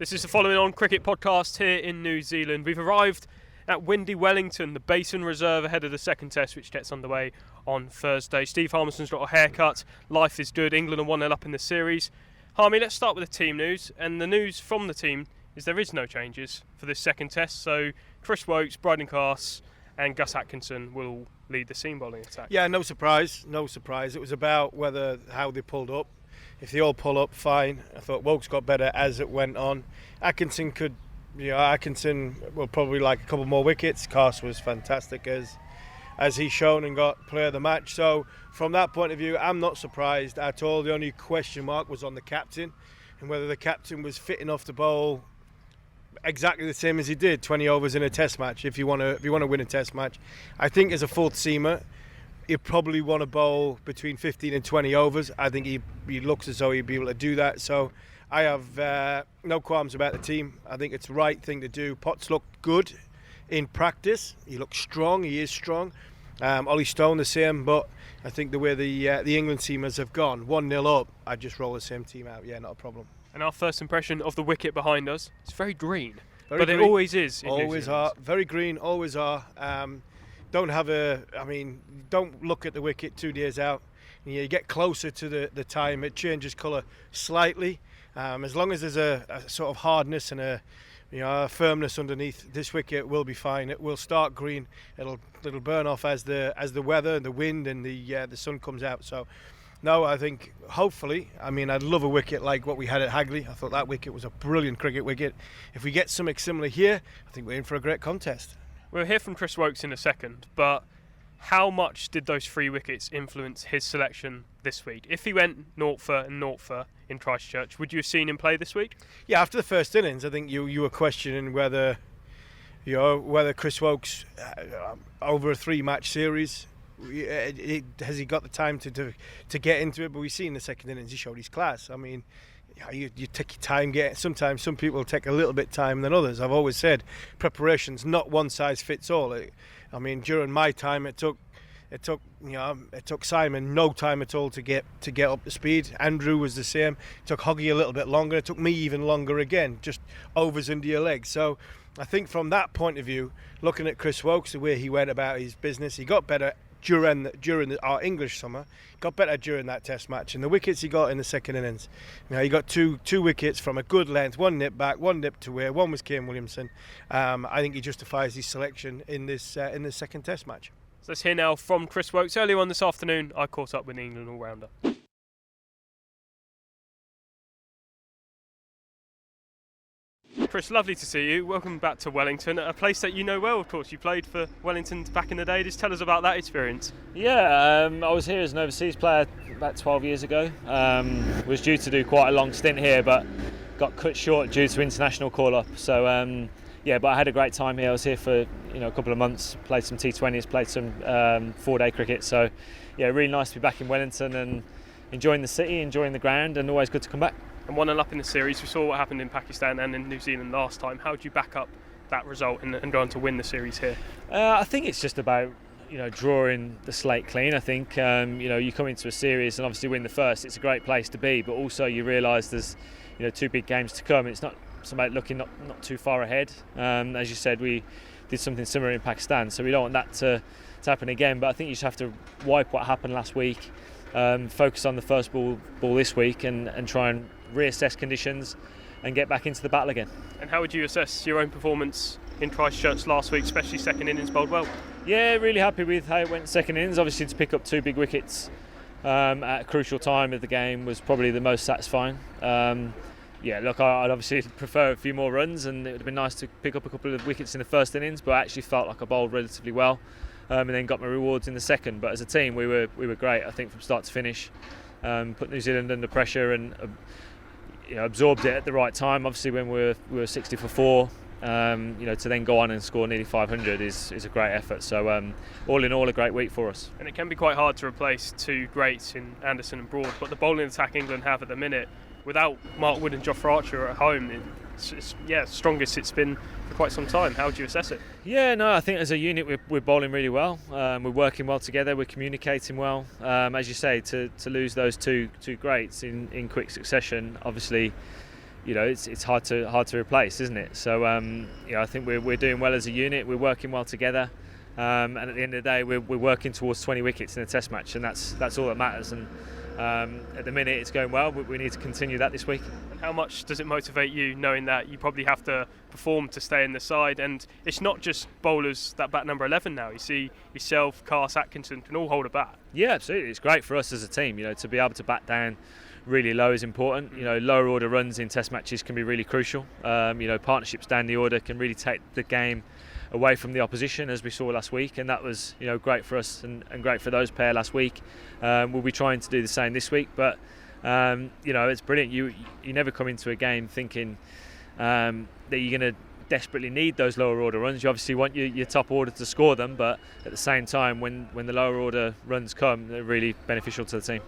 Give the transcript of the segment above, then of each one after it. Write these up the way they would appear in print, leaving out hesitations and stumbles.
This is the Following On Cricket podcast here in New Zealand. We've arrived at windy Wellington, the Basin Reserve, ahead of the second test, which gets underway on Thursday. Steve Harmison's got a haircut. Life is good. England are 1-0 up in the series. Harmy, let's start with the team news. And the news from the team is there is no changes for this second test. So Chris Woakes, Bryden Carse and Gus Atkinson will lead the seam bowling attack. Yeah, no surprise. It was about how they pulled up. If they all pull up, fine. I thought Woakes got better as it went on. Atkinson will probably like a couple more wickets. Carse was fantastic as he's shown and got player of the match. So from that point of view, I'm not surprised at all. The only question mark was on the captain and whether the captain was fit enough to bowl exactly the same as he did 20 overs in a test match. If you want to win a test match, I think as a fourth seamer, he'd probably want to bowl between 15 and 20 overs. I think he looks as though he'd be able to do that. So I have no qualms about the team. I think it's the right thing to do. Potts looked good in practice. He looks strong. He is strong. Ollie Stone the same, but I think the way the England teamers have gone, 1-0 up, I'd just roll the same team out. Yeah, not a problem. And our first impression of the wicket behind us, it's very green. Very green. It always is. Always are. Very green, always are. Don't look at the wicket 2 days out. You get closer to the time, it changes colour slightly. As long as there's a sort of hardness and a firmness underneath, this wicket will be fine. It will start green. It'll burn off as the weather and the wind and the sun comes out. So, no, I think hopefully. I'd love a wicket like what we had at Hagley. I thought that wicket was a brilliant cricket wicket. If we get something similar here, I think we're in for a great contest. We'll hear from Chris Woakes in a second, but how much did those 3 wickets influence his selection this week? If he went 0 for and 0 for in Christchurch, would you have seen him play this week? Yeah, after the first innings, I think you were questioning whether Chris Woakes over a 3-match series, has he got the time to get into it? But we see in the second innings he showed his class. You take your time. Sometimes some people take a little bit time than others. I've always said preparation's not one size fits all. During my time, it took Simon no time at all to get up to speed. Andrew was the same. It took Hoggy a little bit longer. It took me even longer again, just overs into your legs. So I think from that point of view, looking at Chris Woakes, the way he went about his business, he got better during our English summer, got better during that test match, and the wickets he got in the second innings, he got two wickets from a good length, 1 nip back, 1 nip to where, 1 was Kane Williamson. I think he justifies his selection in this second test match. So let's hear now from Chris Woakes. Earlier on this afternoon, I caught up with the England all-rounder. Chris, lovely to see you. Welcome back to Wellington, a place that you know well, of course. You played for Wellington back in the day. Just tell us about that experience. Yeah, I was here as an overseas player about 12 years ago. Was due to do quite a long stint here, but got cut short due to international call-up. So, but I had a great time here. I was here for a couple of months, played some T20s, played some 4-day cricket. So, yeah, really nice to be back in Wellington and enjoying the city, enjoying the ground, and always good to come back. And 1-0 up in the series. We saw what happened in Pakistan and in New Zealand last time. How do you back up that result and go on to win the series here? I think it's just about drawing the slate clean. I think you come into a series and obviously win the first. It's a great place to be, but also you realise there's 2 big games to come. It's not about looking not too far ahead. As you said, we did something similar in Pakistan, so we don't want that to happen again. But I think you just have to wipe what happened last week, focus on the first ball this week, and try and reassess conditions and get back into the battle again. And how would you assess your own performance in Christchurch last week, especially second innings bowled well? Yeah, really happy with how it went second innings. Obviously to pick up 2 big wickets at a crucial time of the game was probably the most satisfying. I'd obviously prefer a few more runs, and it would have been nice to pick up a couple of wickets in the first innings, but I actually felt like I bowled relatively well and then got my rewards in the second. But as a team we were great, I think, from start to finish. Put New Zealand under pressure and absorbed it at the right time. Obviously when we were 60 for 4, to then go on and score nearly 500 is a great effort. So all in all, a great week for us. And it can be quite hard to replace 2 greats in Anderson and Broad, but the bowling attack England have at the minute, without Mark Wood and Jofra Archer at home, it's strongest it's been for quite some time. How would you assess it? Yeah, no, I think as a unit we're bowling really well. We're working well together. We're communicating well. As you say, to lose those two greats in quick succession, obviously, it's hard to replace, isn't it? So I think we're doing well as a unit. We're working well together, and at the end of the day, we're working towards 20 wickets in a Test match, and that's all that matters. And at the minute, it's going well. We need to continue that this week. And how much does it motivate you, knowing that you probably have to perform to stay in the side? And it's not just bowlers that bat number 11 now. You see yourself, Cass, Atkinson can all hold a bat. Yeah, absolutely. It's great for us as a team. To be able to bat down really low is important. Lower order runs in Test matches can be really crucial. Partnerships down the order can really take the game away from the opposition, as we saw last week, and that was great for us and great for those pair last week. We'll be trying to do the same this week, but it's brilliant. You never come into a game thinking that you're going to desperately need those lower order runs. You obviously want your top order to score them, but at the same time, when the lower order runs come, they're really beneficial to the team.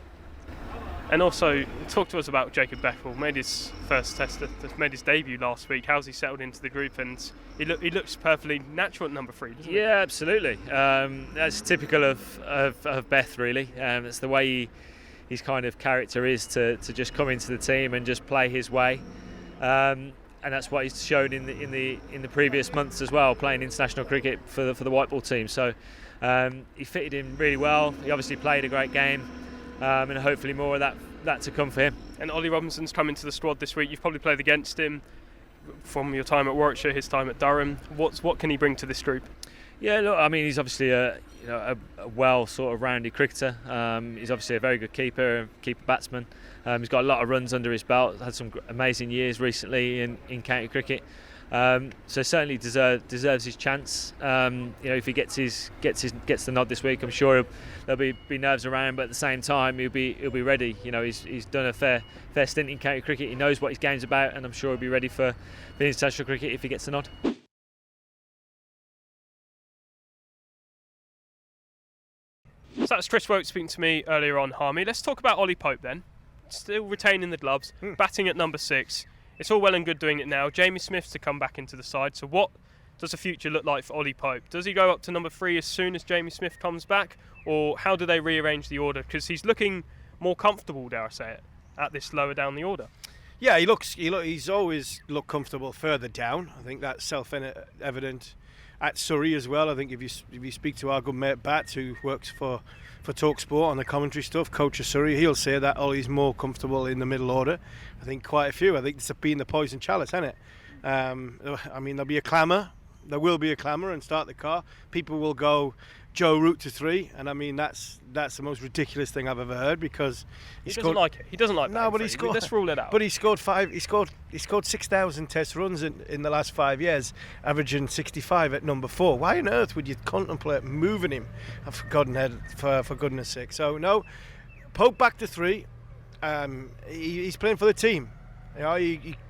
And also, talk to us about Jacob Beckel. Made his first test, made his debut last week. How's he settled into the group? And he looks perfectly natural at number 3, doesn't he? Yeah, absolutely. That's typical of Beth, really. It's the way his kind of character is to just come into the team and just play his way. And that's what he's shown in the previous months as well, playing international cricket for the white ball team. So he fitted in really well. He obviously played a great game. And hopefully more of that to come for him. And Ollie Robinson's come into the squad this week. You've probably played against him from your time at Warwickshire, his time at Durham. What can he bring to this group? Yeah, look, I mean, he's obviously a well sort of rounded cricketer. He's obviously a very good keeper batsman. He's got a lot of runs under his belt. Had some amazing years recently in county cricket. So certainly deserves his chance. If he gets the nod this week, I'm sure there'll be nerves around, but at the same time he'll be ready. He's done a fair stint in county cricket. He knows what his game's about, and I'm sure he'll be ready for international cricket if he gets the nod. So that's Chris Woakes speaking to me earlier on, Harmy. Let's talk about Ollie Pope then. Still retaining the gloves, batting at number 6. It's all well and good doing it now. Jamie Smith's to come back into the side. So what does the future look like for Ollie Pope? Does he go up to number 3 as soon as Jamie Smith comes back? Or how do they rearrange the order? Because he's looking more comfortable, dare I say it, at this lower down the order. Yeah, he's always looked comfortable further down. I think that's self-evident at Surrey as well. I think if you speak to our good mate Bat, who works for talkSPORT on the commentary stuff, coach of Surrey, he'll say that Ollie's more comfortable in the middle order. I think quite a few. I think it's been the poison chalice, hasn't it? There'll be a clamour. There will be a clamour and start the car. People will go Joe Root to 3, and I mean that's the most ridiculous thing I've ever heard, because he doesn't like it. He doesn't like. No, but he scored. Let's rule it out. But he scored 6,000 Test runs in the last 5 years, averaging 65 at number 4. Why on earth would you contemplate moving him? For goodness sake. So no, Pope back to 3. He's playing for the team.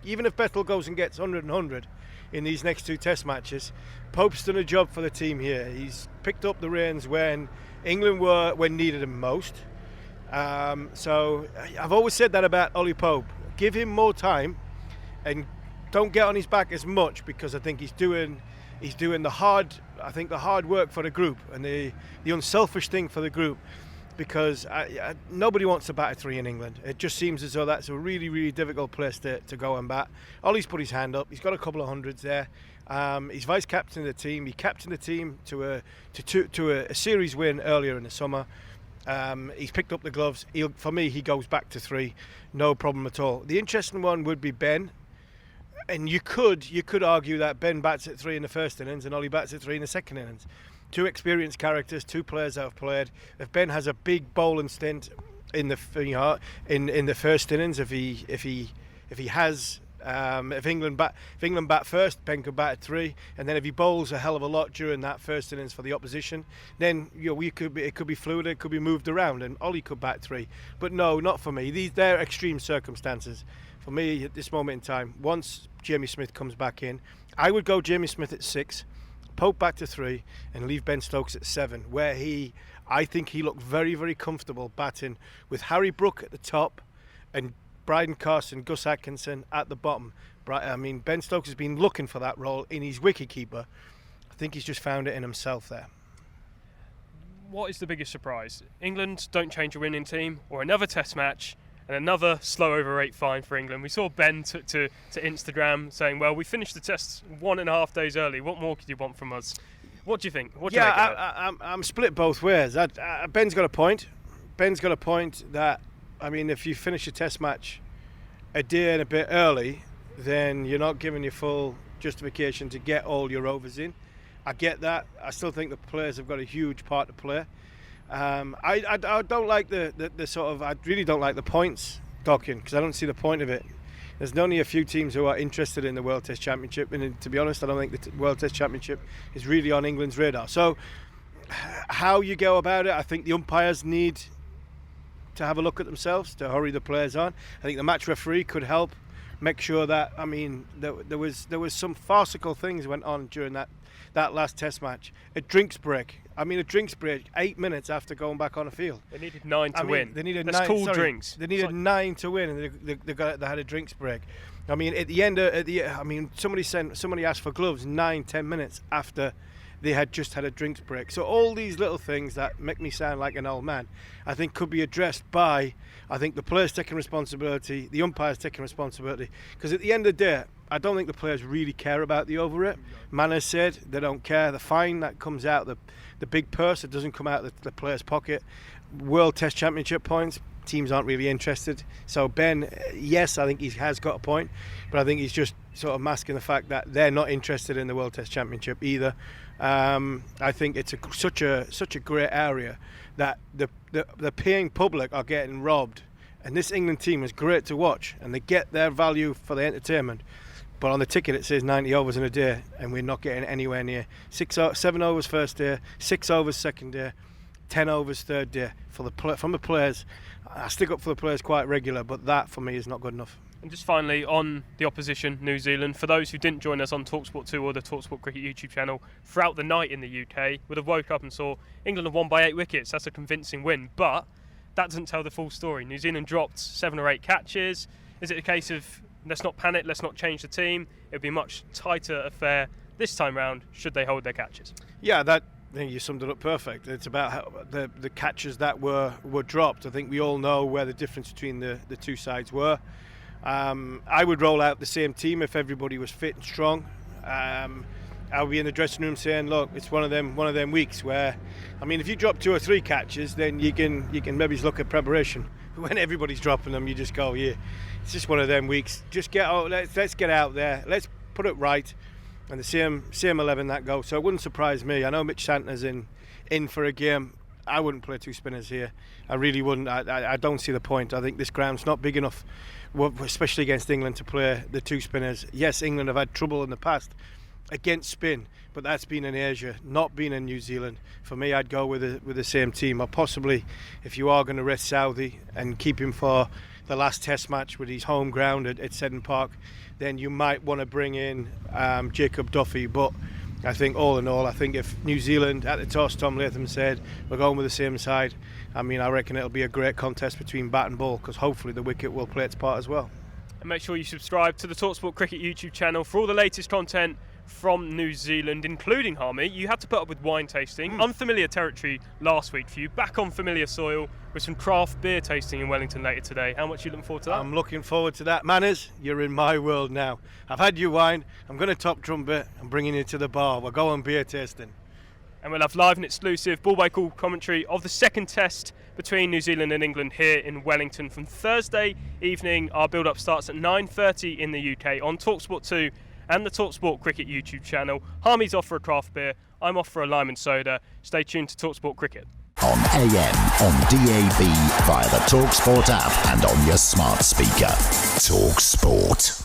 Even if Bethel goes and gets 100 and 100 in these next 2 Test matches, Pope's done a job for the team here. He's picked up the reins when England when needed him most. So I've always said that about Ollie Pope. Give him more time and don't get on his back as much, because I think he's doing the hard work for the group and the unselfish thing for the group. Because nobody wants to bat at 3 in England. It just seems as though that's a really, really difficult place to go and bat. Ollie's put his hand up. He's got a couple of hundreds there. He's vice captain of the team. He captained the team to a series win earlier in the summer. He's picked up the gloves. For me, he goes back to 3, no problem at all. The interesting one would be Ben, and you could argue that Ben bats at 3 in the first innings and Ollie bats at 3 in the second innings. 2 experienced characters, 2 players that have played. If Ben has a big bowling stint in the first innings, if England bat first, Ben could bat at 3, and then if he bowls a hell of a lot during that first innings for the opposition, then it could be fluid, it could be moved around, and Ollie could bat 3. But no, not for me. They're extreme circumstances. For me, at this moment in time, once Jamie Smith comes back in, I would go Jamie Smith at 6. Pope back to 3 and leave Ben Stokes at 7, where I think he looked very, very comfortable batting with Harry Brook at the top and Bryden Carson, Gus Atkinson at the bottom. I mean, Ben Stokes has been looking for that role in his wicketkeeper. I think he's just found it in himself there. What is the biggest surprise? England don't change a winning team, or another Test match, And another slow over 8 fine for England. We saw Ben took to Instagram saying, well, we finished the tests 1.5 days early. What more could you want from us? What do you think? What do you make of it? I'm split both ways. Ben's got a point. Ben's got a point that, I mean, if you finish a test match a day and a bit early, then you're not giving your full justification to get all your overs in. I get that. I still think the players have got a huge part to play. I don't like the sort of, I really don't like the points docking, because I don't see the point of it. There's only a few teams who are interested in the World Test Championship, and to be honest, I don't think the World Test Championship is really on England's radar. So how you go about it, I think the umpires need to have a look at themselves to hurry the players on. I think the match referee could help make sure that, I mean, there was some farcical things went on during that last test match. A drinks break. I mean, a drinks break 8 minutes after going back on the field. They needed 9 to win. They needed That's 9. cool sorry, drinks. They needed 9 to win, and they had a drinks break. I mean, at the end, somebody asked for gloves 9-10 minutes after they had just had a drinks break. So all these little things that make me sound like an old man, I think could be addressed by, I think, the players taking responsibility, the umpires taking responsibility. Because at the end of the day, I don't think the players really care about the over it. Manners said they don't care. The fine that comes out, the big purse, it doesn't come out of the player's pocket. World Test Championship points, teams aren't really interested. So Ben, yes, I think he has got a point, but I think he's just sort of masking the fact that they're not interested in the World Test Championship either. I think it's such a great area that the paying public are getting robbed, and this England team is great to watch, and they get their value for the entertainment. But on the ticket it says 90 overs in a day, and we're not getting anywhere near 7 overs first day, 6 overs second day, 10 overs third day from the players. I stick up for the players quite regular, but that for me is not good enough. And just finally, on the opposition, New Zealand, for those who didn't join us on talkSPORT 2 or the talkSPORT Cricket YouTube channel throughout the night in the UK, would have woke up and saw England have won by 8 wickets. That's a convincing win, but that doesn't tell the full story. New Zealand dropped 7 or 8 catches. Is it a case of let's not panic, let's not change the team? It would be a much tighter affair this time round should they hold their catches. Yeah, I think you summed it up perfect. It's about how the catches that were dropped. I think we all know where the difference between the two sides were. I would roll out the same team if everybody was fit and strong. I'll be in the dressing room saying, look, it's one of them weeks where, I mean, if you drop 2 or 3 catches, then you can maybe look at preparation. When everybody's dropping them, you just go, yeah, it's just one of them weeks. Just get out. Let's get out there. Let's put it right. And the same 11 that go. So it wouldn't surprise me. I know Mitch Santner's in for a game. I wouldn't play 2 spinners here. I really wouldn't. I don't see the point. I think this ground's not big enough, especially against England, to play the 2 spinners. Yes, England have had trouble in the past against spin, but that's been in Asia, not been in New Zealand. For me, I'd go with the same team. Or possibly, if you are going to rest Southee and keep him for the last Test match with his home ground at Seddon Park, then you might want to bring in Jacob Duffy. But I think all in all, I think if New Zealand at the toss, Tom Latham said we're going with the same side, I mean, I reckon it'll be a great contest between bat and ball, because hopefully the wicket will play its part as well. And make sure you subscribe to the talkSPORT Cricket YouTube channel for all the latest content from New Zealand, including, Harmy, you had to put up with wine tasting. Unfamiliar territory last week for you, back on familiar soil with some craft beer tasting in Wellington later today. How much are you looking forward to that? I'm looking forward to that. Manners, you're in my world now. I've had your wine, I'm going to top trumpet and bringing you to the bar. We're going beer tasting. And we'll have live and exclusive ball-by-call commentary of the second test between New Zealand and England here in Wellington from Thursday evening. Our build-up starts at 9:30 in the UK on talkSPORT 2 and the talkSPORT Cricket YouTube channel. Harmy's off for a craft beer. I'm off for a lime and soda. Stay tuned to talkSPORT Cricket. On AM, on DAB, via the talkSPORT app and on your smart speaker. talkSPORT.